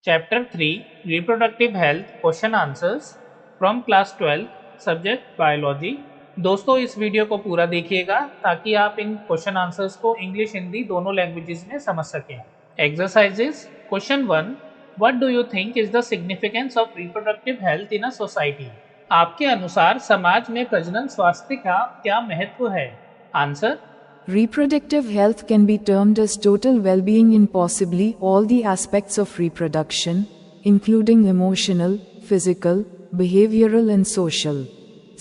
Chapter 3 Reproductive Health Question Answers from Class 12 Subject Biology। दोस्तों इस video को पूरा देखिएगा ताकि आप इन क्वेश्चन आंसर्स को इंग्लिश हिंदी दोनों लैंग्वेजेस में समझ सकें। Exercises question 1 what do you think is the significance of reproductive health in a society? आपके अनुसार समाज में प्रजनन स्वास्थ्य का क्या महत्व है? Answer Reproductive health can be termed as total well-being in possibly all the aspects of reproduction, including emotional, physical, behavioral and social.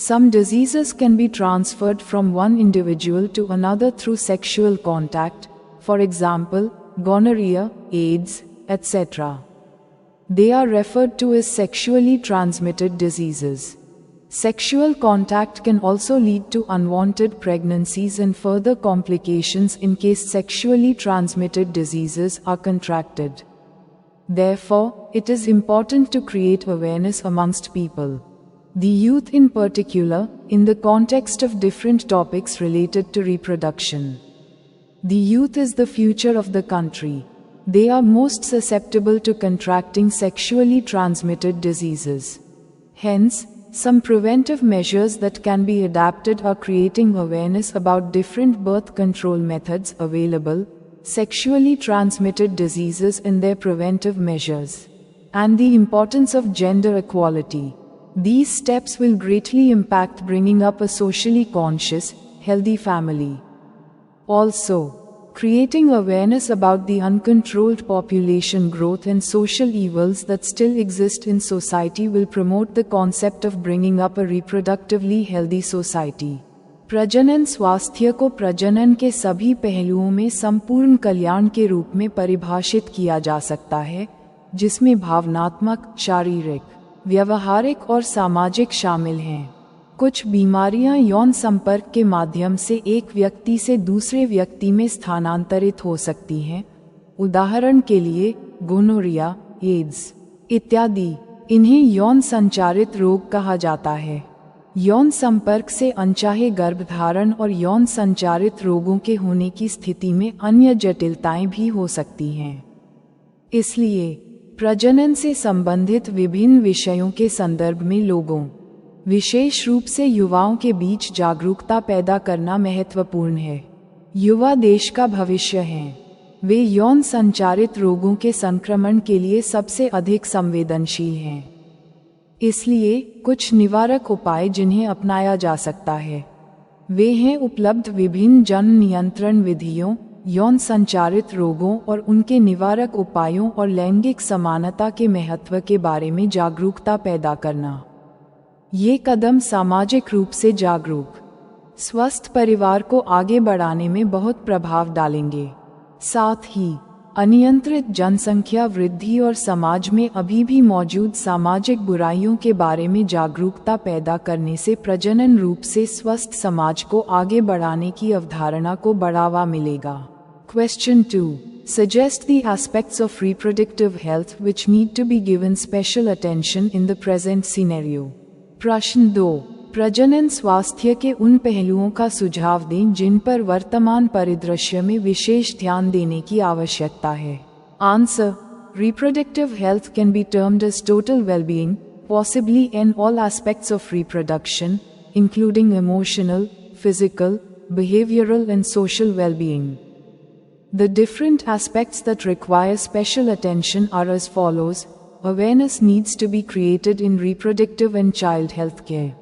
Some diseases can be transferred from one individual to another through sexual contact, for example, gonorrhea, AIDS, etc. They are referred to as sexually transmitted diseases. Sexual contact can also lead to unwanted pregnancies and further complications in case sexually transmitted diseases are contracted. Therefore, it is important to create awareness amongst people, the youth in particular, in the context of different topics related to reproduction. The youth is the future of the country. They are most susceptible to contracting sexually transmitted diseases. Hence, some preventive measures that can be adapted are creating awareness about different birth control methods available, sexually transmitted diseases and their preventive measures, and the importance of gender equality. These steps will greatly impact bringing up a socially conscious, healthy family. Also, creating awareness about the uncontrolled population growth and social evils that still exist in society will promote the concept of bringing up a reproductively healthy society. प्रजनन स्वास्थ्य को प्रजनन के सभी पहलुओं में संपूर्ण कल्याण के रूप में परिभाषित किया जा सकता है, जिसमें भावनात्मक, शारीरिक, व्यवहारिक और सामाजिक शामिल हैं। कुछ बीमारियां यौन संपर्क के माध्यम से एक व्यक्ति से दूसरे व्यक्ति में स्थानांतरित हो सकती हैं, उदाहरण के लिए गोनोरिया, एड्स इत्यादि। इन्हें यौन संचारित रोग कहा जाता है। यौन संपर्क से अनचाहे गर्भधारण और यौन संचारित रोगों के होने की स्थिति में अन्य जटिलताएं भी हो सकती हैं। इसलिए प्रजनन से संबंधित विभिन्न विषयों के संदर्भ में लोगों, विशेष रूप से युवाओं के बीच जागरूकता पैदा करना महत्वपूर्ण है। युवा देश का भविष्य हैं। वे यौन संचारित रोगों के संक्रमण के लिए सबसे अधिक संवेदनशील हैं। इसलिए कुछ निवारक उपाय जिन्हें अपनाया जा सकता है, वे हैं उपलब्ध विभिन्न जन्म नियंत्रण विधियों, यौन संचारित रोगों और उनके निवारक उपायों और लैंगिक समानता के महत्व के बारे में जागरूकता पैदा करना। ये कदम सामाजिक रूप से जागरूक, स्वस्थ परिवार को आगे बढ़ाने में बहुत प्रभाव डालेंगे। साथ ही अनियंत्रित जनसंख्या वृद्धि और समाज में अभी भी मौजूद सामाजिक बुराइयों के बारे में जागरूकता पैदा करने से प्रजनन रूप से स्वस्थ समाज को आगे बढ़ाने की अवधारणा को बढ़ावा मिलेगा। Question 2. Suggest the aspects of reproductive health which need to be given special attention in the present scenario. प्रश्न 2. प्रजनन स्वास्थ्य के उन पहलुओं का सुझाव दें जिन पर वर्तमान परिदृश्य में विशेष ध्यान देने की आवश्यकता है। Answer: Reproductive health can be termed as total well-being, possibly in all aspects of reproduction, including emotional, physical, behavioral and social well-being. The different aspects that require special attention are as follows. Awareness needs to be created in reproductive and child health care.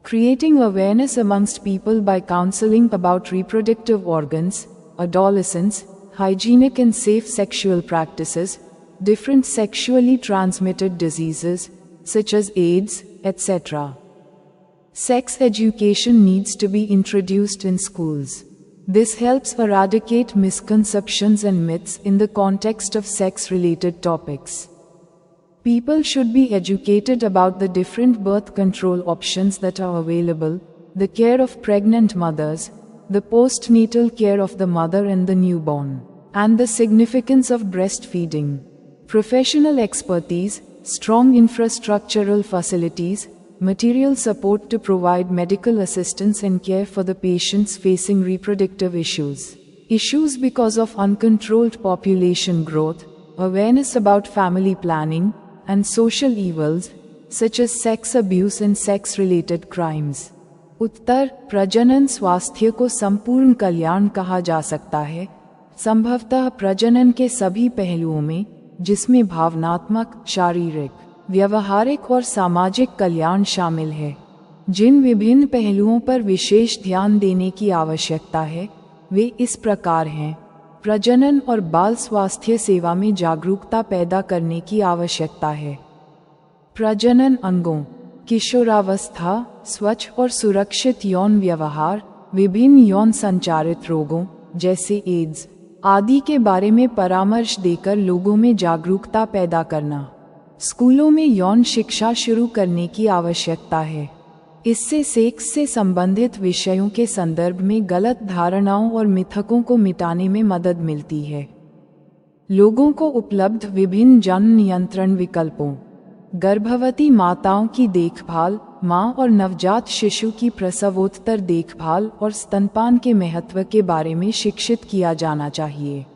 Creating awareness amongst people by counseling about reproductive organs, adolescence, hygienic and safe sexual practices, different sexually transmitted diseases, such as AIDS, etc. Sex education needs to be introduced in schools. This helps eradicate misconceptions and myths in the context of sex-related topics. People should be educated about the different birth control options that are available, the care of pregnant mothers, the postnatal care of the mother and the newborn, and the significance of breastfeeding. Professional expertise, strong infrastructural facilities, material support to provide medical assistance and care for the patients facing reproductive issues. Issues because of uncontrolled population growth, awareness about family planning, and social evils, such as sex abuse and sex-related crimes. उत्तर, प्रजनन स्वास्थ्य को संपूर्ण कल्याण कहा जा सकता है, संभवतः प्रजनन के सभी पहलुओं में, जिसमें भावनात्मक, शारीरिक, व्यवहारिक और सामाजिक कल्याण शामिल है। जिन विभिन्न पहलुओं पर विशेष ध्यान देने की आवश्यकता है, वे इस प्रकार हैं। प्रजनन और बाल स्वास्थ्य सेवा में जागरूकता पैदा करने की आवश्यकता है। प्रजनन अंगों, किशोरावस्था, स्वच्छ और सुरक्षित यौन व्यवहार, विभिन्न यौन संचारित रोगों जैसे एड्स आदि के बारे में परामर्श देकर लोगों में जागरूकता पैदा करना। स्कूलों में यौन शिक्षा शुरू करने की आवश्यकता है। इससे सेक्स से संबंधित विषयों के संदर्भ में गलत धारणाओं और मिथकों को मिटाने में मदद मिलती है। लोगों को उपलब्ध विभिन्न जन्म नियंत्रण विकल्पों, गर्भवती माताओं की देखभाल, मां और नवजात शिशु की प्रसवोत्तर देखभाल और स्तनपान के महत्व के बारे में शिक्षित किया जाना चाहिए।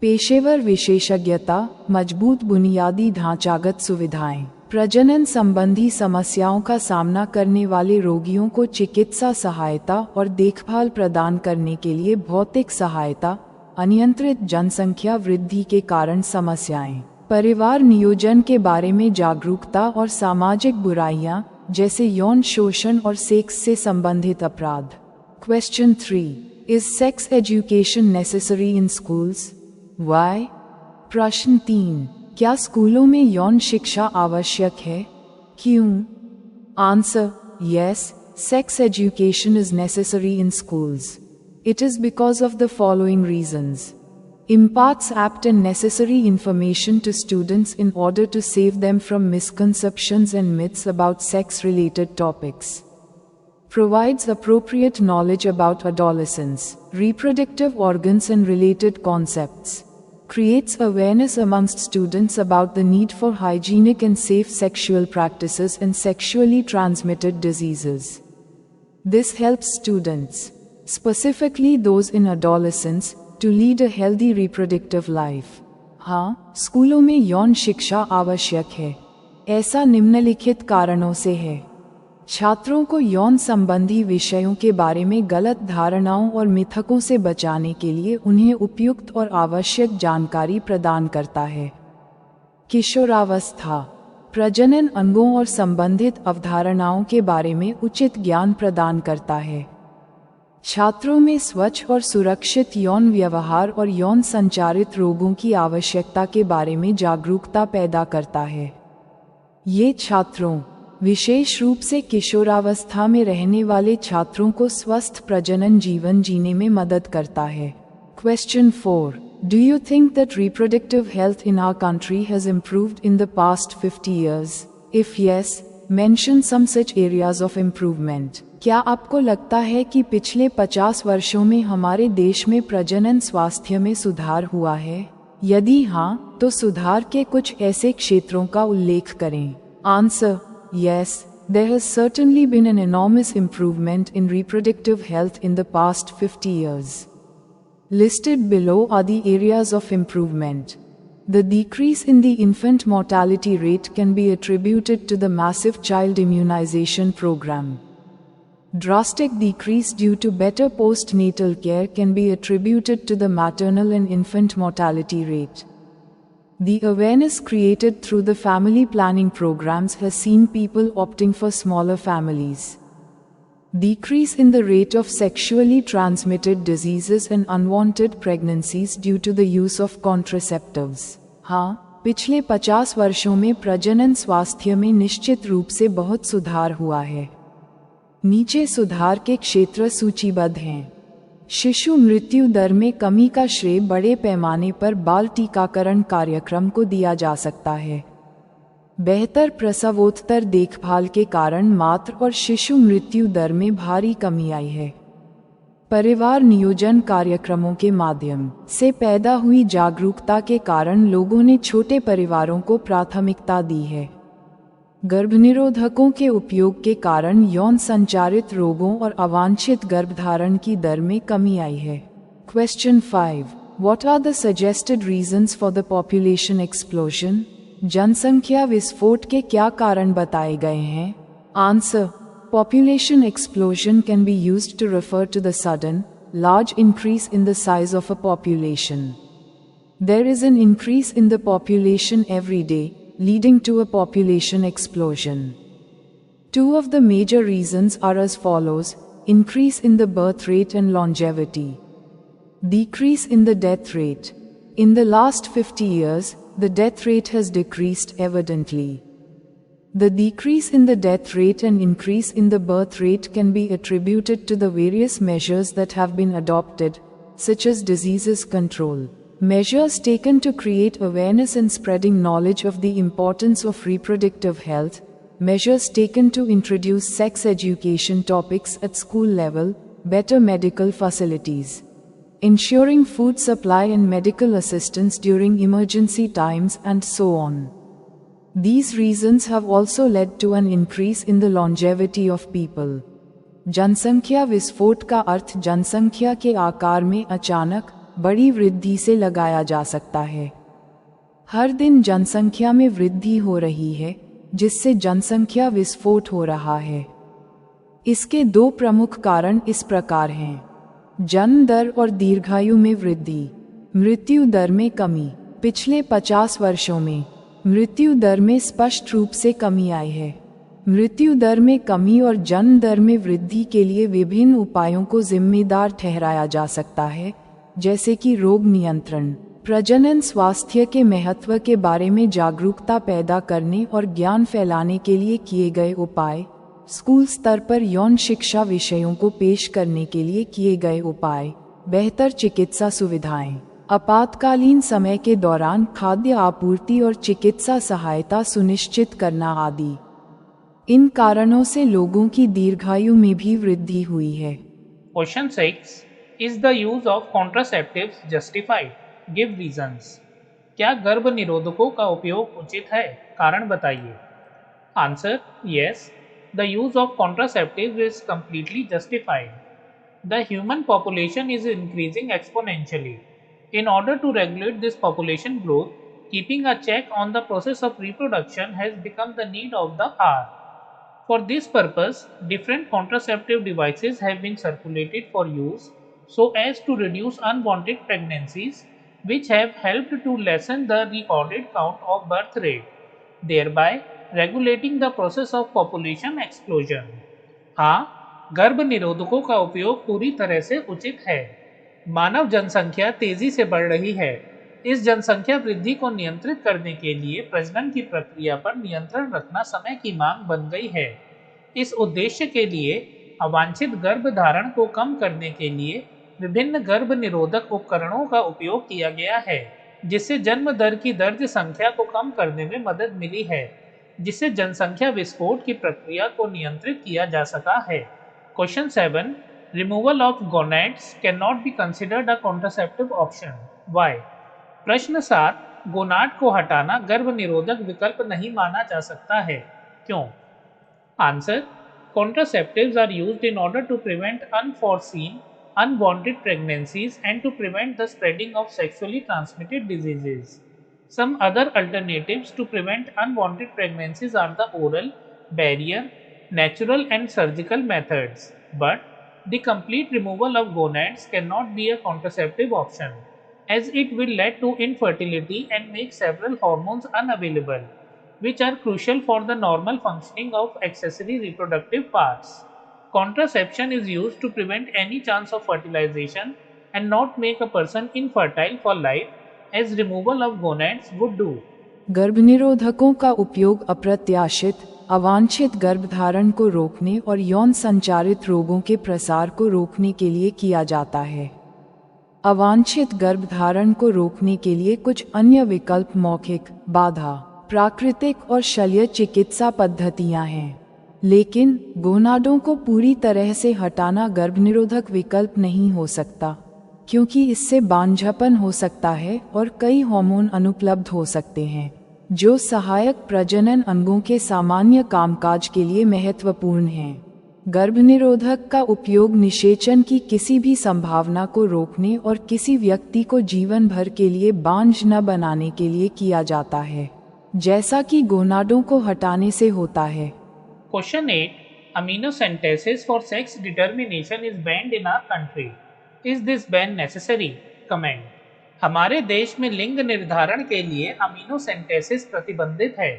पेशेवर विशेषज्ञता, मजबूत बुनियादी ढांचागत सुविधाएं, प्रजनन संबंधी समस्याओं का सामना करने वाले रोगियों को चिकित्सा सहायता और देखभाल प्रदान करने के लिए भौतिक सहायता, अनियंत्रित जनसंख्या वृद्धि के कारण समस्याएं, परिवार नियोजन के बारे में जागरूकता और सामाजिक बुराइयां जैसे यौन शोषण और सेक्स से संबंधित अपराध। Question 3, is sex education necessary in schools? Why? प्रश्न 3, क्या स्कूलों में यौन शिक्षा आवश्यक है? क्यों? Answer, yes, sex education is necessary in schools. It is because of the following reasons. Imparts apt and necessary information to students in order to save them from misconceptions and myths about sex-related topics. Provides appropriate knowledge about adolescence, reproductive organs and related concepts. Creates awareness amongst students about the need for hygienic and safe sexual practices and sexually transmitted diseases. This helps students, specifically those in adolescence, to lead a healthy reproductive life. हाँ, स्कूलों में यौन शिक्षा आवश्यक है। ऐसा निम्नलिखित कारणों से है। छात्रों को यौन संबंधी विषयों के बारे में गलत धारणाओं और मिथकों से बचाने के लिए उन्हें उपयुक्त और आवश्यक जानकारी प्रदान करता है। किशोरावस्था, प्रजनन अंगों और संबंधित अवधारणाओं के बारे में उचित ज्ञान प्रदान करता है। छात्रों में स्वच्छ और सुरक्षित यौन व्यवहार और यौन संचारित रोगों की आवश्यकता के बारे में जागरूकता पैदा करता है। ये छात्रों, विशेष रूप से किशोरावस्था में रहने वाले छात्रों को स्वस्थ प्रजनन जीवन जीने में मदद करता है। Question 4, do you think that reproductive health in our country has improved in the past 50 years? If yes, mention some such areas of improvement. क्या आपको लगता है कि पिछले 50 वर्षों में हमारे देश में प्रजनन स्वास्थ्य में सुधार हुआ है? यदि हाँ, तो सुधार के कुछ ऐसे क्षेत्रों का उल्लेख करें। Answer, yes, there has certainly been an enormous improvement in reproductive health in the past 50 years. Listed below are the areas of improvement. The decrease in the infant mortality rate can be attributed to the massive child immunization program. Drastic decrease due to better postnatal care can be attributed to the maternal and infant mortality rate. The awareness created through the family planning programs has seen people opting for smaller families. Decrease in the rate of sexually transmitted diseases and unwanted pregnancies due to the use of contraceptives. हाँ, पिछले 50 वर्षों में प्रजनन स्वास्थ्य में निश्चित रूप से बहुत सुधार हुआ है। नीचे सुधार के क्षेत्र सूचीबद्ध हैं। शिशु मृत्यु दर में कमी का श्रेय बड़े पैमाने पर बाल टीकाकरण कार्यक्रम को दिया जा सकता है। बेहतर प्रसवोत्तर देखभाल के कारण मातृ और शिशु मृत्यु दर में भारी कमी आई है। परिवार नियोजन कार्यक्रमों के माध्यम से पैदा हुई जागरूकता के कारण लोगों ने छोटे परिवारों को प्राथमिकता दी है। गर्भनिरोधकों के उपयोग के कारण यौन संचारित रोगों और अवांछित गर्भधारण की दर में कमी आई है। Question 5, What are the suggested reasons for the population explosion? जनसंख्या विस्फोट के क्या कारण बताए गए हैं? Answer. Population explosion can be used to refer to the sudden, large increase in the size of a population. There is an increase in the population every day, leading to a population explosion. Two of the major reasons are as follows: increase in the birth rate and longevity. Decrease in the death rate. In the last 50 years, the death rate has decreased evidently. The decrease in the death rate and increase in the birth rate can be attributed to the various measures that have been adopted, such as diseases control, measures taken to create awareness and spreading knowledge of the importance of reproductive health, measures taken to introduce sex education topics at school level, better medical facilities, ensuring food supply and medical assistance during emergency times, and so on. These reasons have also led to an increase in the longevity of people. जनसंख्या विस्फोट का अर्थ जनसंख्या के आकार में अचानक बड़ी वृद्धि से लगाया जा सकता है। हर दिन जनसंख्या में वृद्धि हो रही है, जिससे जनसंख्या विस्फोट हो रहा है। इसके दो प्रमुख कारण इस प्रकार हैं: जन्म दर और दीर्घायु में वृद्धि। मृत्यु दर में कमी। पिछले 50 वर्षों में मृत्यु दर में स्पष्ट रूप से कमी आई है। मृत्यु दर में कमी और जन्म दर में वृद्धि के लिए विभिन्न उपायों को जिम्मेदार ठहराया जा सकता है, जैसे कि रोग नियंत्रण, प्रजनन स्वास्थ्य के महत्व के बारे में जागरूकता पैदा करने और ज्ञान फैलाने के लिए किए गए उपाय, स्कूल स्तर पर यौन शिक्षा विषयों को पेश करने के लिए किए गए उपाय, बेहतर चिकित्सा सुविधाएं, आपातकालीन समय के दौरान खाद्य आपूर्ति और चिकित्सा सहायता सुनिश्चित करना आदि। इन कारणों से लोगों की दीर्घायु में भी वृद्धि हुई है। Question 6. Is the use of contraceptives justified? Give reasons. क्या गर्भ निरोधकों का उपयोग उचित है? कारण बताइए। Answer. Yes. The use of contraceptives is completely justified. The human population is increasing exponentially. In order to regulate this population growth, keeping a check on the process of reproduction has become the need of the hour. For this purpose, different contraceptive devices have been circulated for use so as to reduce unwanted pregnancies, which have helped to lessen the recorded count of birth rate, thereby regulating the process of population explosion. हाँ, गर्भ निरोधकों का उपयोग पूरी तरह से उचित है। मानव जनसंख्या तेजी से बढ़ रही है। इस जनसंख्या वृद्धि को नियंत्रित करने के लिए प्रजनन की प्रक्रिया पर नियंत्रण रखना समय की मांग बन गई है। इस उद्देश्य के लिए अवांछित गर्भधारण को कम करने के लिए विभिन्न गर्भ निरोधक उपकरणों का उपयोग किया गया है, जिससे जन्म दर की दर्ज संख्या को कम करने में मदद मिली है, जिससे जनसंख्या विस्फोट की प्रक्रिया को नियंत्रित किया जा सका है। Question 7. Removal of gonads can not be considered a contraceptive option. Why? प्रश्न 7. गोनाड को हटाना गर्भ निरोधक विकल्प नहीं माना जा सकता है, क्यों? Answer. Contraceptives are used in order to prevent unforeseen, unwanted pregnancies and to prevent the spreading of sexually transmitted diseases. Some other alternatives to prevent unwanted pregnancies are the oral, barrier, natural and surgical methods. But the complete removal of gonads cannot be a contraceptive option, as it will lead to infertility and make several hormones unavailable, which are crucial for the normal functioning of accessory reproductive parts. Contraception is used to prevent any chance of fertilization and not make a person infertile for life, as removal of gonads would do. गर्भनिरोधकों का उपयोग अप्रत्याशित, अवांछित गर्भधारण को रोकने और यौन संचारित रोगों के प्रसार को रोकने के लिए किया जाता है। अवांछित गर्भधारण को रोकने के लिए कुछ अन्य विकल्प मौखिक, बाधा, प्राकृतिक और शल्य चिकित्सा पद्धतियां हैं, लेकिन गोनाडों को पूरी तरह से हटाना गर्भनिरोधक विकल्प नहीं हो सकता, क्योंकि इससे बांझपन हो सकता है और कई हार्मोन अनुपलब्ध हो सकते हैं, जो सहायक प्रजनन अंगों के सामान्य कामकाज के लिए महत्वपूर्ण हैं। गर्भनिरोधक का उपयोग निषेचन की किसी भी संभावना को रोकने और किसी व्यक्ति को जीवन भर के लिए बांझ न बनाने के लिए किया जाता है, जैसा कि गोनाडों को हटाने से होता है। Question 8. Amniocentesis for sex determination is banned in our country. Is this ban necessary? Comment. हमारे देश में लिंग निर्धारण के लिए अमीनोसेंटेसिस प्रतिबंधित है।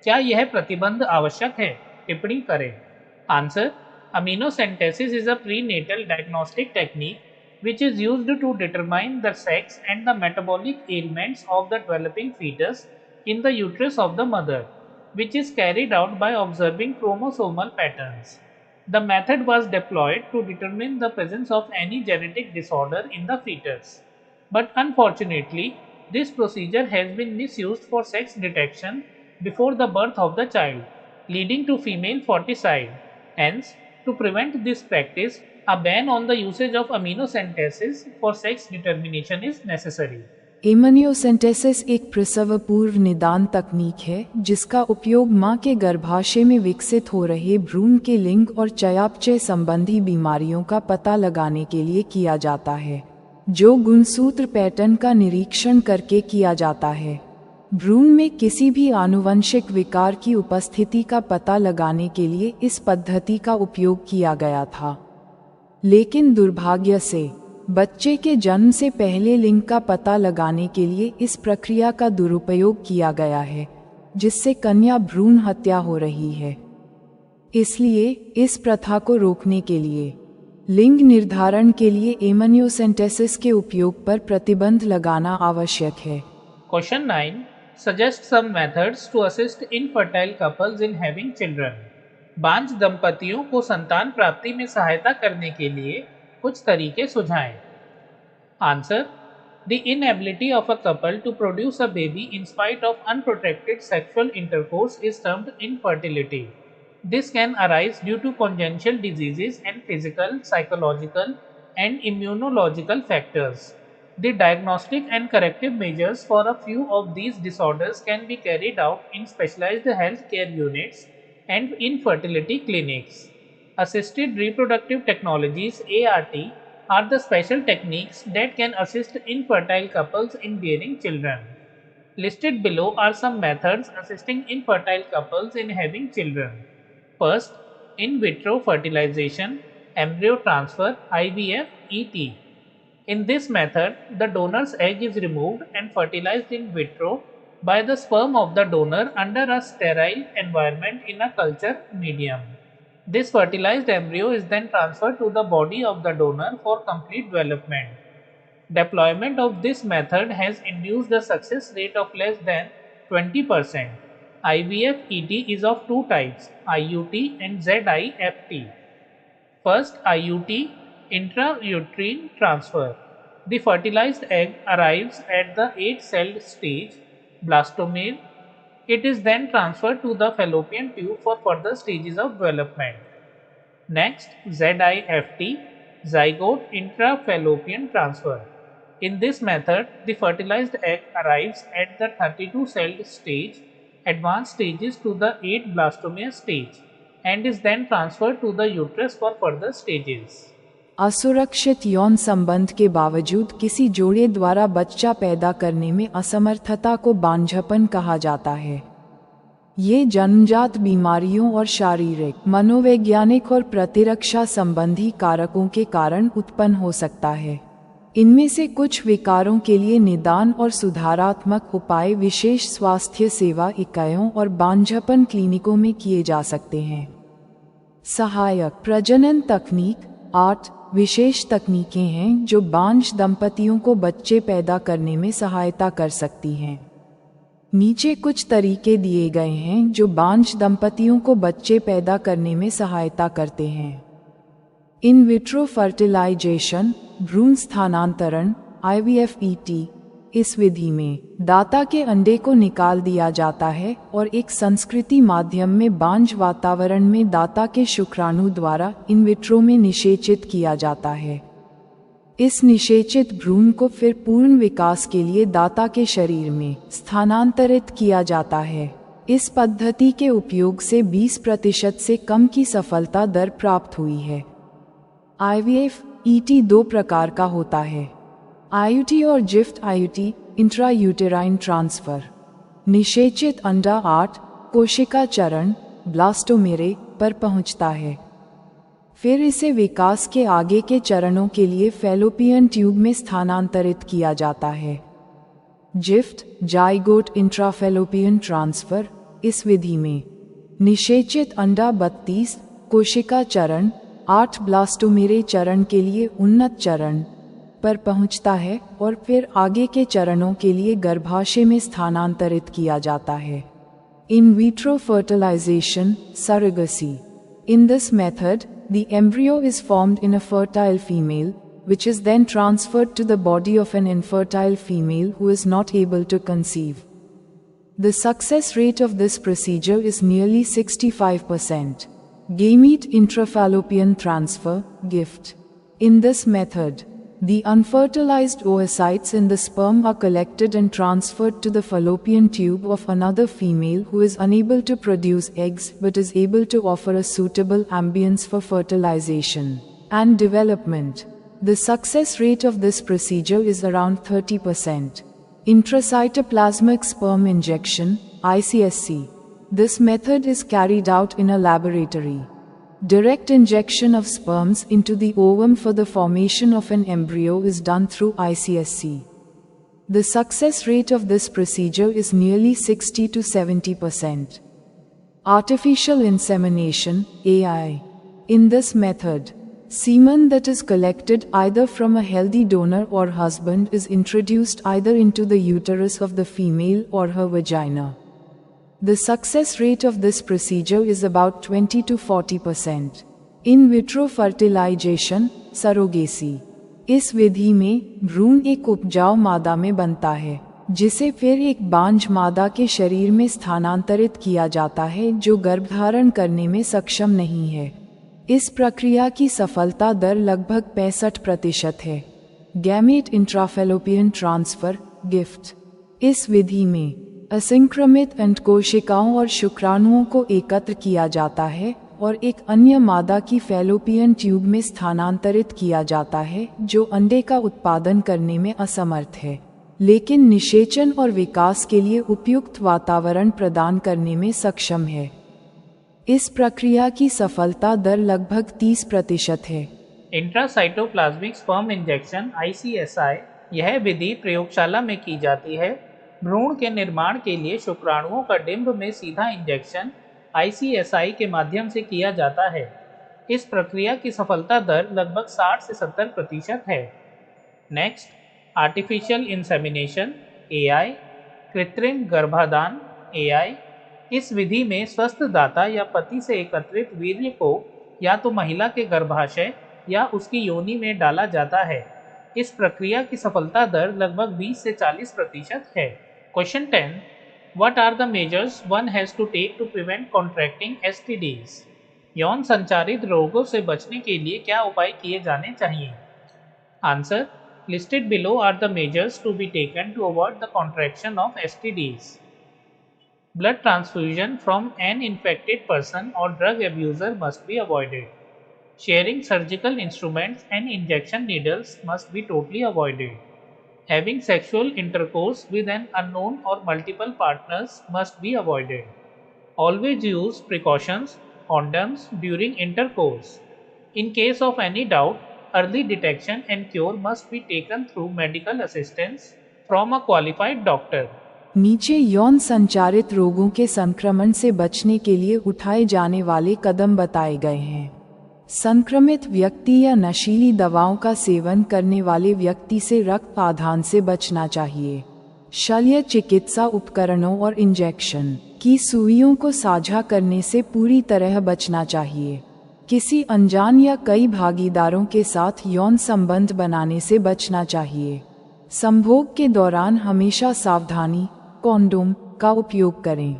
क्या यह प्रतिबंध आवश्यक है? टिप्पणी करें। Answer. Amniocentesis is a prenatal diagnostic technique which is used to determine the sex and the metabolic ailments of the developing fetus in the uterus of the mother, which is carried out by observing chromosomal patterns. The method was deployed to determine the presence of any genetic disorder in the fetus. But unfortunately, this procedure has been misused for sex detection before the birth of the child, leading to female foeticide. Hence, to prevent this practice, a ban on the usage of amniocentesis for sex determination is necessary. Amniocentesis एक प्रसव पूर्व निदान तकनीक है जिसका उपयोग मां के गर्भाशय में विकसित हो रहे भ्रूण के लिंग और चयापचय संबंधी बीमारियों का पता लगाने के लिए किया जाता है, जो गुणसूत्र पैटर्न का निरीक्षण करके किया जाता है। भ्रूण में किसी भी आनुवंशिक विकार की उपस्थिति का पता लगाने के लिए इस पद्धति का उपयोग किया गया था, लेकिन दुर्भाग्य से बच्चे के जन्म से पहले लिंग का पता लगाने के लिए इस प्रक्रिया का दुरुपयोग किया गया है, जिससे कन्या भ्रूण हत्या हो रही है। इसलिए इस प्रथा को रोकने के लिए लिंग निर्धारण के लिए एमनियोसेंटेसिस के उपयोग पर प्रतिबंध लगाना आवश्यक है। Question 9. Suggest some methods to assist infertile couples in having children. बांझ दंपतियों को संतान प्राप्ति में सहायता करने के लिए कुछ तरीके सुझाएं। Answer. The inability of a couple to produce a baby in spite of unprotected sexual intercourse is termed infertility. This can arise due to congenital diseases and physical, psychological, and immunological factors. The diagnostic and corrective measures for a few of these disorders can be carried out in specialized healthcare units and infertility clinics. Assisted reproductive technologies (ART) are the special techniques that can assist infertile couples in bearing children. Listed below are some methods assisting infertile couples in having children. First, in vitro fertilization, embryo transfer (IVF) ET. In this method, the donor's egg is removed and fertilized in vitro by the sperm of the donor under a sterile environment in a culture medium. This fertilized embryo is then transferred to the body of the donor for complete development. Deployment of this method has induced a success rate of less than 20%. IVF ET is of two types, IUT and ZIFT. First, IUT, intrauterine transfer. The fertilized egg arrives at the 8-celled stage, blastomere. It is then transferred to the fallopian tube for further stages of development. Next, ZIFT, zygote intrafallopian transfer. In this method, the fertilized egg arrives at the 32-celled stage, advanced stages to the 8 blastomere stage, and is then transferred to the uterus for further stages. असुरक्षित यौन संबंध के बावजूद किसी जोड़े द्वारा बच्चा पैदा करने में असमर्थता को बांझपन कहा जाता है। ये जन्मजात बीमारियों और शारीरिक, मनोवैज्ञानिक और प्रतिरक्षा संबंधी कारकों के कारण उत्पन्न हो सकता है। इनमें से कुछ विकारों के लिए निदान और सुधारात्मक उपाय विशेष स्वास्थ्य सेवा इकाइयों और बांझपन क्लिनिकों में किए जा सकते हैं। सहायक प्रजनन तकनीक (ART) विशेष तकनीकें हैं जो बांझ दंपतियों को बच्चे पैदा करने में सहायता कर सकती हैं। नीचे कुछ तरीके दिए गए हैं जो बांझ दंपतियों को बच्चे पैदा करने में सहायता करते हैं। इन विट्रो फर्टिलाइजेशन, भ्रूण स्थानांतरण (IVF ET). इस विधि में दाता के अंडे को निकाल दिया जाता है और एक संस्कृति माध्यम में बांझ वातावरण में दाता के शुक्राणु द्वारा इन विट्रो में निषेचित किया जाता है। इस निषेचित भ्रूण को फिर पूर्ण विकास के लिए दाता के शरीर में स्थानांतरित किया जाता है। इस पद्धति के उपयोग से 20% से कम की सफलता दर प्राप्त हुई है। IVF ET दो प्रकार का होता है, IUT और GIFT IUT इंट्रायूटेराइन ट्रांसफर। निषेचित अंडा 8 कोशिका चरण ब्लास्टोमेरे पर पहुंचता है, फिर इसे विकास के आगे के चरणों के लिए फैलोपियन ट्यूब में स्थानांतरित किया जाता है। ZIFT zygote intrafallopian transfer. इस विधि में निषेचित अंडा 32 कोशिका चरण 8 ब्लास्टोमेरे चरण के लिए उन्नत चरण पर पहुंचता है और फिर आगे के चरणों के लिए गर्भाशय में स्थानांतरित किया जाता है। In vitro fertilisation surrogacy. In this method, the embryo is formed in a fertile female, which is then transferred to the body of an infertile female who is not able to conceive. The success rate of this procedure is nearly 65%. Gamete intrafallopian transfer, GIFT. In this method, the unfertilized oocytes in the sperm are collected and transferred to the fallopian tube of another female who is unable to produce eggs but is able to offer a suitable ambience for fertilization and development. The success rate of this procedure is around 30%. Intracytoplasmic sperm injection, ICSC. This method is carried out in a laboratory. Direct injection of sperms into the ovum for the formation of an embryo is done through ICSC. The success rate of this procedure is nearly 60 to 70%. Artificial insemination, AI. In this method, semen that is collected either from a healthy donor or husband is introduced either into the uterus of the female or her vagina. The success rate of this procedure is about 20 to 40%. In vitro fertilization, surrogacy. इस विधि में भ्रूण एक उपजाऊ मादा में बनता है, जिसे फिर एक बांझ मादा के शरीर में स्थानांतरित किया जाता है जो गर्भधारण करने में सक्षम नहीं है। इस प्रक्रिया की सफलता दर लगभग 65% है। Gamete intrafallopian transfer, GIFT. इस विधि में असंक्रमित अंड कोशिकाओं और शुक्राणुओं को एकत्र किया जाता है और एक अन्य मादा की फैलोपियन ट्यूब में स्थानांतरित किया जाता है जो अंडे का उत्पादन करने में असमर्थ है, लेकिन निषेचन और विकास के लिए उपयुक्त वातावरण प्रदान करने में सक्षम है। इस प्रक्रिया की सफलता दर लगभग 30% है। इंट्रासाइटोप्लाज्मिक स्पर्म इंजेक्शन ICSI यह विधि प्रयोगशाला में की जाती है। भ्रूण के निर्माण के लिए शुक्राणुओं का डिंब में सीधा इंजेक्शन ICSI के माध्यम से किया जाता है। इस प्रक्रिया की सफलता दर लगभग 60 से 70% है। नेक्स्ट, आर्टिफिशियल इंसेमिनेशन AI, कृत्रिम गर्भाधान AI। इस विधि में स्वस्थ दाता या पति से एकत्रित वीर्य को या तो महिला के गर्भाशय या उसकी योनि में डाला जाता है। इस प्रक्रिया की सफलता दर लगभग 20 से 40% है। Question 10. What are the measures one has to take to prevent contracting STDs? यौन संचारित रोगों से बचने के लिए क्या उपाय किए जाने चाहिए? Answer: Listed below are the measures to be taken to avoid the contraction of STDs. Blood transfusion from an infected person or drug abuser must be avoided. Sharing surgical instruments and injection needles must be totally avoided. Having sexual intercourse with an unknown or multiple partners must be avoided. Always use precautions, condoms during intercourse. In case of any doubt, early detection and cure must be taken through medical assistance from a qualified doctor. नीचे यौन संचारित रोगों के संक्रमण से बचने के लिए उठाए जाने वाले कदम बताए गए हैं। संक्रमित व्यक्ति या नशीली दवाओं का सेवन करने वाले व्यक्ति से रक्त आधान से बचना चाहिए। शल्य चिकित्सा उपकरणों और इंजेक्शन की सुइयों को साझा करने से पूरी तरह बचना चाहिए। किसी अनजान या कई भागीदारों के साथ यौन संबंध बनाने से बचना चाहिए। संभोग के दौरान हमेशा सावधानी, कॉन्डोम का उपयोग करें।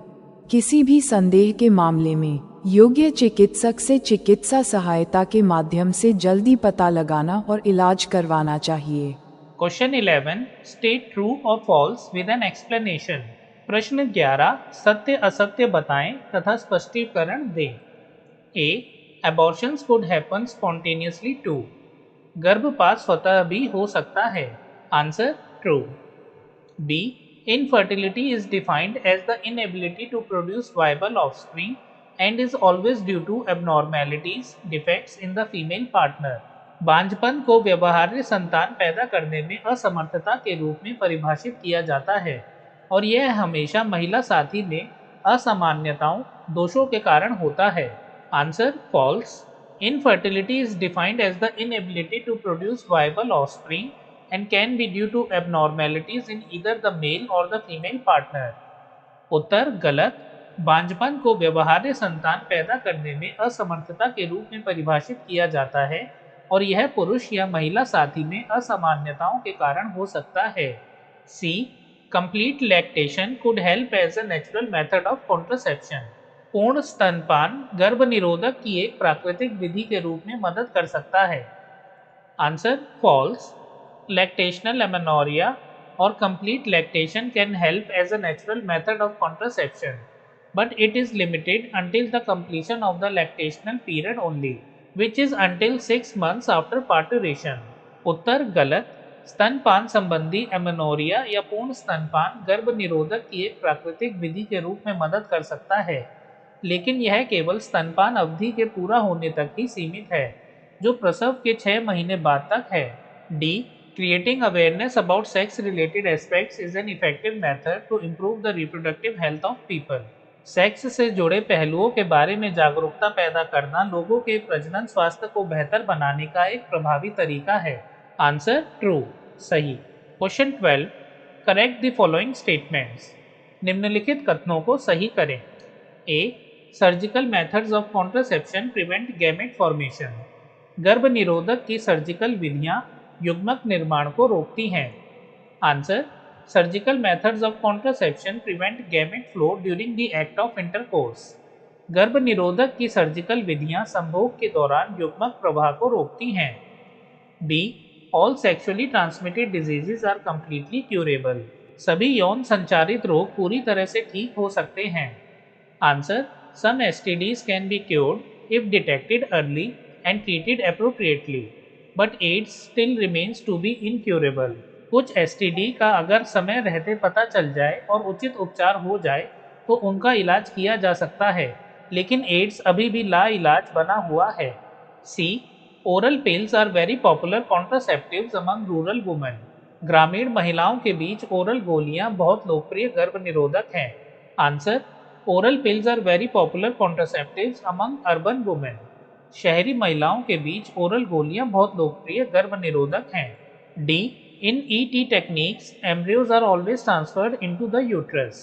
किसी भी संदेह के मामले में योग्य चिकित्सक से चिकित्सा सहायता के माध्यम से जल्दी पता लगाना और इलाज करवाना चाहिए। Question 11. State true or false with an explanation. प्रश्न 11 सत्य असत्य बताएं तथा स्पष्टीकरण दें। A abortions could happen spontaneously too. गर्भपात स्वतः भी हो सकता है। Answer true. B infertility is defined as the inability to produce viable offspring and is always due to abnormalities defects in the female partner। बांझपन को व्यवहार्य संतान पैदा करने में असमर्थता के रूप में परिभाषित किया जाता है और यह हमेशा महिला साथी में असामान्यताओं दोषों के कारण होता है। Answer false. Infertility is defined as the inability to produce viable offspring and can be due to abnormalities in either the male or the female partner। उत्तर गलत। बांझपन को व्यवहार्य संतान पैदा करने में असमर्थता के रूप में परिभाषित किया जाता है और यह पुरुष या महिला साथी में असामान्यताओं के कारण हो सकता है। C complete lactation could help as a natural method of contraception. पूर्ण स्तनपान गर्भ निरोधक की एक प्राकृतिक विधि के रूप में मदद कर सकता है। Answer false. Lactational amenorrhea or complete lactation can help as a natural method of contraception, but it is limited until the completion of the lactational period only, which is until 6 months after parturition। उत्तर गलत। स्तनपान संबंधी amenorrhoea या पूर्ण स्तनपान गर्भ निरोधक की एक प्राकृतिक विधि के रूप में मदद कर सकता है, लेकिन यह केवल स्तनपान अवधि के पूरा होने तक ही सीमित है, जो प्रसव के 6 महीने बाद तक है। D Creating awareness about sex-related aspects is an effective method to improve the reproductive health of people। Sex से जुड़े पहलुओं के बारे में जागरूकता पैदा करना लोगों के प्रजनन स्वास्थ्य को बेहतर बनाने का एक प्रभावी तरीका है। आंसर ट्रू सही। Question 12 correct the following statements. निम्नलिखित कथनों को सही करें। ए surgical methods of contraception prevent gamete formation. गर्भ निरोधक की सर्जिकल विधियां युग्मक निर्माण को रोकती हैं। Answer surgical methods of contraception prevent gamete flow during the act of intercourse. गर्भ निरोधक की सर्जिकल विधियां संभोग के दौरान युग्मक प्रवाह को रोकती हैं। B all sexually transmitted diseases are completely curable. सभी यौन संचारित रोग पूरी तरह से ठीक हो सकते हैं। Answer some STDs can be cured if detected early and treated appropriately but AIDS still remains to be incurable. कुछ एसटीडी का अगर समय रहते पता चल जाए और उचित उपचार हो जाए तो उनका इलाज किया जा सकता है, लेकिन एड्स अभी भी लाइलाज बना हुआ है। C oral pills are very popular contraceptives among rural women. ग्रामीण महिलाओं के बीच ओरल गोलियां बहुत लोकप्रिय गर्भ निरोधक हैं। Answer oral pills are very popular contraceptives among urban women. शहरी महिलाओं के बीच ओरल गोलियां बहुत लोकप्रिय गर्भ निरोधक हैं। D in ET techniques embryos are always transferred into the uterus.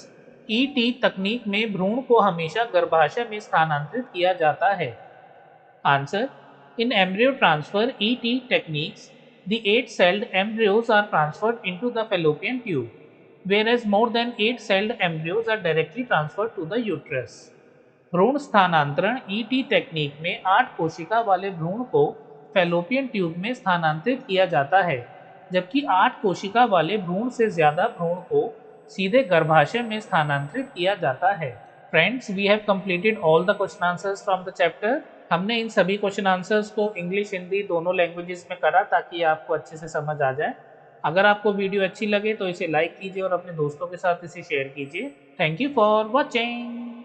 ET तकनीक में भ्रूण को हमेशा गर्भाशय में स्थानांतरित किया जाता है। Answer in embryo transfer ET techniques the 8-celled embryos are transferred into the fallopian tube, whereas more than 8-celled embryos are directly transferred to the uterus। भ्रूण स्थानांतरण ईटी तकनीक में 8 कोशिका वाले भ्रूण को फैलोपियन ट्यूब में स्थानांतरित किया जाता है, जबकि 8 कोशिका वाले भ्रूण से ज़्यादा भ्रूण को सीधे गर्भाशय में स्थानांतरित किया जाता है। Friends, we have completed all the question answers from the chapter. हमने इन सभी क्वेश्चन आंसर्स को इंग्लिश हिंदी दोनों लैंग्वेजेस में करा ताकि आपको अच्छे से समझ आ जाए। अगर आपको वीडियो अच्छी लगे तो इसे लाइक कीजिए और अपने दोस्तों के साथ इसे शेयर कीजिए। Thank you for watching.